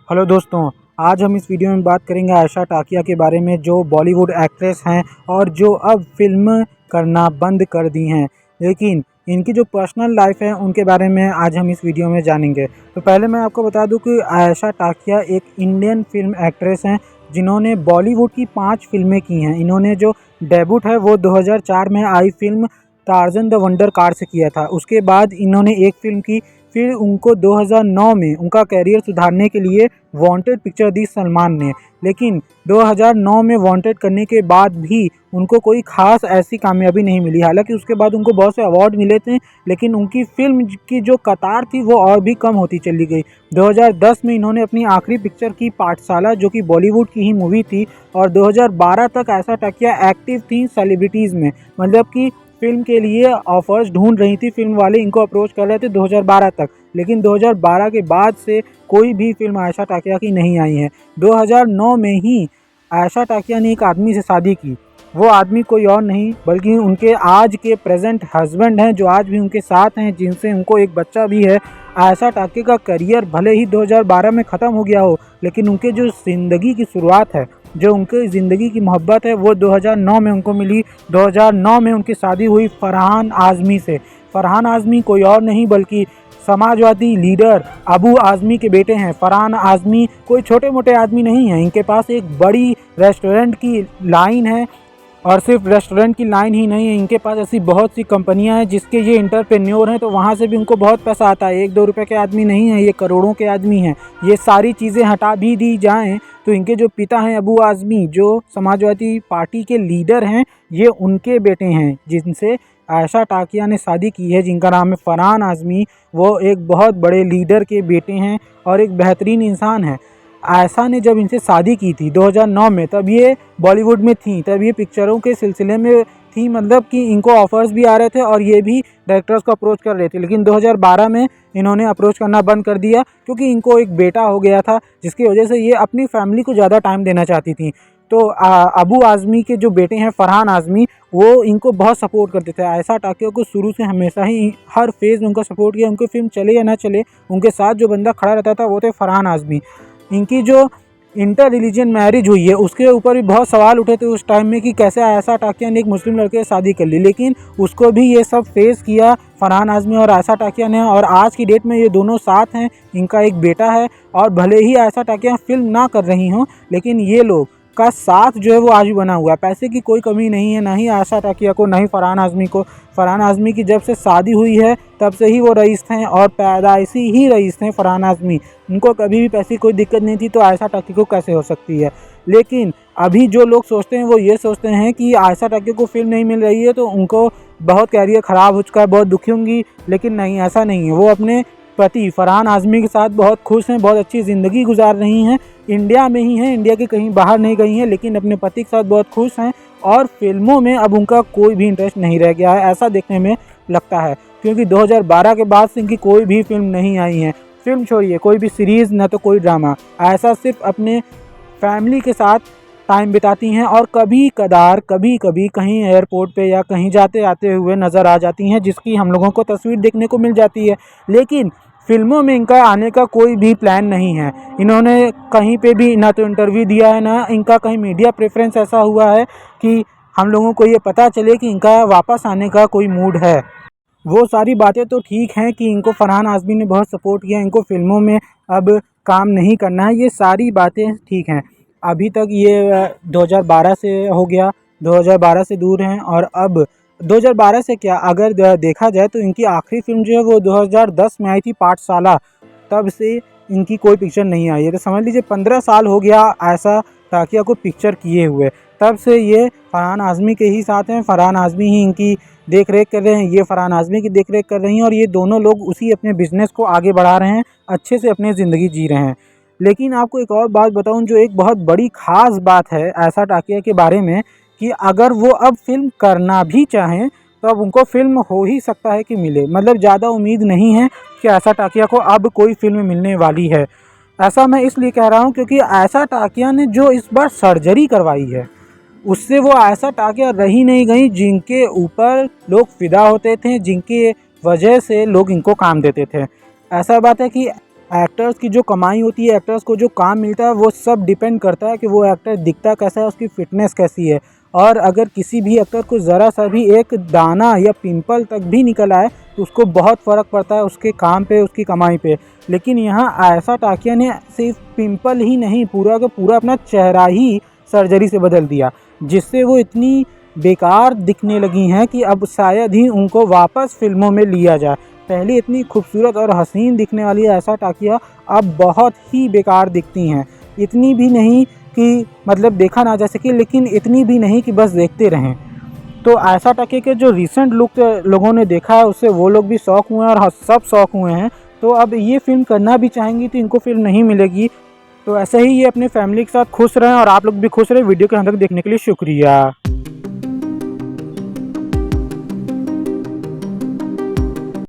Hello दोस्तों, आज हम इस वीडियो में बात करेंगे आयशा टाकिया के बारे में, जो बॉलीवुड एक्ट्रेस हैं और जो अब फिल्म करना बंद कर दी हैं। लेकिन इनकी जो पर्सनल लाइफ है उनके बारे में आज हम इस वीडियो में जानेंगे। तो पहले मैं आपको बता दूं कि आयशा टाकिया एक इंडियन फिल्म एक्ट्रेस हैं जिन्होंने बॉलीवुड की 5 फिल्में की हैं। इन्होंने जो डेब्यूट है वो 2004 में आई film Tarzan the wonder car से किया था। उसके बाद इन्होंने एक फिल्म की, फिर उनको 2009 में उनका करियर सुधारने के लिए वांटेड पिक्चर दी सलमान ने। लेकिन 2009 में वांटेड करने के बाद भी उनको कोई ख़ास ऐसी कामयाबी नहीं मिली। हालांकि उसके बाद उनको बहुत से अवार्ड मिले थे, लेकिन उनकी फिल्म की जो कतार थी वो और भी कम होती चली गई। 2010 में इन्होंने अपनी आखिरी पिक्चर की पाठशाला, जो कि बॉलीवुड की ही मूवी थी, और 2012 तक आयशा टाकिया एक्टिव थी सेलिब्रिटीज़ में। मतलब कि फिल्म के लिए ऑफर्स ढूंढ रही थी, फिल्म वाले इनको अप्रोच कर रहे थे 2012 तक। लेकिन 2012 के बाद से कोई भी फिल्म आयशा टाकिया की नहीं आई है। 2009 में ही आयशा टाकिया ने एक आदमी से शादी की। वो आदमी कोई और नहीं बल्कि उनके आज के प्रेजेंट हस्बैंड हैं, जो आज भी उनके साथ हैं, जिनसे उनको एक बच्चा भी है। आयशा टाकिया का करियर भले ही 2012 में ख़त्म हो गया हो, लेकिन उनके जो ज़िंदगी की शुरुआत है, जो उनके ज़िंदगी की मोहब्बत है, वो 2009 में उनको मिली। 2009 में उनकी शादी हुई फरहान आज़मी से। फरहान आज़मी कोई और नहीं बल्कि समाजवादी लीडर अबू आज़मी के बेटे हैं। फरहान आज़मी कोई छोटे मोटे आदमी नहीं हैं। इनके पास एक बड़ी रेस्टोरेंट की लाइन है, और सिर्फ रेस्टोरेंट की लाइन ही नहीं है, इनके पास ऐसी बहुत सी कंपनियां हैं जिसके ये एंटरप्रेन्योर हैं, तो वहाँ से भी उनको बहुत पैसा आता है। 1-2 रुपये के आदमी नहीं हैं, ये करोड़ों के आदमी हैं। ये सारी चीज़ें हटा भी दी जाएं तो इनके जो पिता हैं अबू आज़मी, जो समाजवादी पार्टी के लीडर हैं, ये उनके बेटे हैं जिनसे आयशा टाकिया ने शादी की है, जिनका नाम है फरहान आज़मी। वो एक बहुत बड़े लीडर के बेटे हैं और एक बेहतरीन इंसान है। आयशा ने जब इनसे शादी की थी 2009 में, तब ये बॉलीवुड में थी, तब ये पिक्चरों के सिलसिले में थी। मतलब कि इनको ऑफर्स भी आ रहे थे और ये भी डायरेक्टर्स को अप्रोच कर रहे थे। लेकिन 2012 में इन्होंने अप्रोच करना बंद कर दिया, क्योंकि इनको एक बेटा हो गया था, जिसकी वजह से ये अपनी फैमिली को ज़्यादा टाइम देना चाहती थी। तो अबू आज़मी के जो बेटे हैं फरहान आज़मी, वो इनको बहुत सपोर्ट करते थे। आयशा टाकिया को शुरू से हमेशा ही हर फेज़ में उनका सपोर्ट किया। उनकी फिल्म चले या ना चले, उनके साथ जो बंदा खड़ा रहता था वो थे फरहान आज़मी। इनकी जो इंटर रिलीजन मैरिज हुई है उसके ऊपर भी बहुत सवाल उठे थे उस टाइम में कि कैसे आयशा टाकिया ने एक मुस्लिम लड़के से शादी कर ली, लेकिन उसको भी ये सब फेस किया फरहान आज़मी और आयशा टाकिया ने, और आज की डेट में ये दोनों साथ हैं। इनका एक बेटा है, और भले ही आयशा टाकिया फिल्म ना कर रही हों, लेकिन ये लोग का साथ जो है वो आज भी बना हुआ है। पैसे की कोई कमी नहीं है, ना ही आयशा टाकिया को, ना ही फरहान आज़मी को। फरहान आज़मी की जब से शादी हुई है तब से ही वो रईस थे, और पैदाइशी ही रईस थे फरहान आज़मी। उनको कभी भी पैसे की कोई दिक्कत नहीं थी, तो आयशा टाकिया को कैसे हो सकती है। लेकिन अभी जो लोग सोचते हैं वो ये सोचते हैं कि आयशा टाकिया को फिल्म नहीं मिल रही है तो उनको बहुत कैरियर ख़राब हो चुका है, बहुत दुखी होंगी। लेकिन नहीं, ऐसा नहीं है। वो अपने पति फरहान आज़मी के साथ बहुत खुश हैं, बहुत अच्छी ज़िंदगी गुजार रही हैं। इंडिया में ही हैं, इंडिया के कहीं बाहर नहीं गई हैं, लेकिन अपने पति के साथ बहुत खुश हैं। और फिल्मों में अब उनका कोई भी इंटरेस्ट नहीं रह गया है, ऐसा देखने में लगता है, क्योंकि 2012 के बाद से इनकी कोई भी फिल्म नहीं आई है। फिल्म छोड़िए, कोई भी सीरीज़, ना तो कोई ड्रामा। ऐसा सिर्फ अपने फैमिली के साथ टाइम बिताती हैं, और कभी कदार, कभी कभी कहीं एयरपोर्ट पे या कहीं जाते आते हुए नज़र आ जाती हैं, जिसकी हम लोगों को तस्वीर देखने को मिल जाती है। लेकिन फिल्मों में इनका आने का कोई भी प्लान नहीं है। इन्होंने कहीं पे भी ना तो इंटरव्यू दिया है, ना इनका कहीं मीडिया प्रेफरेंस ऐसा हुआ है कि हम लोगों को ये पता चले कि इनका वापस आने का कोई मूड है। वो सारी बातें तो ठीक हैं कि इनको फरहान आज़मी ने बहुत सपोर्ट किया, इनको फिल्मों में अब काम नहीं करना है, ये सारी बातें ठीक हैं। अभी तक ये 2012 से हो गया, 2012 से दूर हैं, और अब 2012 से क्या, अगर देखा जाए तो इनकी आखिरी फिल्म जो है वो 2010 में आई थी, पाठशाला। तब से इनकी कोई पिक्चर नहीं आई है, तो समझ लीजिए 15 साल हो गया आयशा टाकिया को पिक्चर किए हुए। तब से ये फरहान आज़मी के ही साथ हैं, फरहान आज़मी ही इनकी देख रेख कर रहे हैं, ये फरहान आज़मी की देख रेख कर रही हैं, और ये दोनों लोग उसी अपने बिज़नेस को आगे बढ़ा रहे हैं, अच्छे से अपनी ज़िंदगी जी रहे हैं। लेकिन आपको एक और बात बताऊं, जो एक बहुत बड़ी ख़ास बात है आयशा टाकिया के बारे में, कि अगर वो अब फिल्म करना भी चाहें तो अब उनको फिल्म हो ही सकता है कि मिले। मतलब ज़्यादा उम्मीद नहीं है कि आयशा टाकिया को अब कोई फिल्म मिलने वाली है। ऐसा मैं इसलिए कह रहा हूँ क्योंकि आयशा टाकिया ने जो इस बार सर्जरी करवाई है, उससे वो आयशा टाकिया रही नहीं गई जिनके ऊपर लोग फ़िदा होते थे, जिनके वजह से लोग इनको काम देते थे। ऐसा बात है कि एक्टर्स की जो कमाई होती है, एक्टर्स को जो काम मिलता है, वो सब डिपेंड करता है कि वो एक्टर दिखता कैसा है, उसकी फ़िटनेस कैसी है। और अगर किसी भी एक्टर को ज़रा सा भी एक दाना या पिंपल तक भी निकल आए तो उसको बहुत फ़र्क पड़ता है उसके काम पे, उसकी कमाई पे। लेकिन यहाँ आयशा टाकिया ने सिर्फ पिंपल ही नहीं, पूरा का पूरा अपना चेहरा ही सर्जरी से बदल दिया, जिससे वो इतनी बेकार दिखने लगी हैं कि अब शायद ही उनको वापस फिल्मों में लिया जाए। पहले इतनी खूबसूरत और हसीन दिखने वाली आयशा टाकिया अब बहुत ही बेकार दिखती हैं। इतनी भी नहीं कि मतलब देखा ना जा सके, लेकिन इतनी भी नहीं कि बस देखते रहें। तो आयशा टाकिया के जो रिसेंट लुक लोगों ने देखा है उससे वो लोग भी शौक हुए हैं और सब शौक हुए हैं। तो अब ये फ़िल्म करना भी चाहेंगी तो इनको फ़िल्म नहीं मिलेगी। तो ऐसे ही ये अपने फैमिली के साथ खुश रहें और आप लोग भी खुश रहें। वीडियो के अंत तक देखने के लिए शुक्रिया।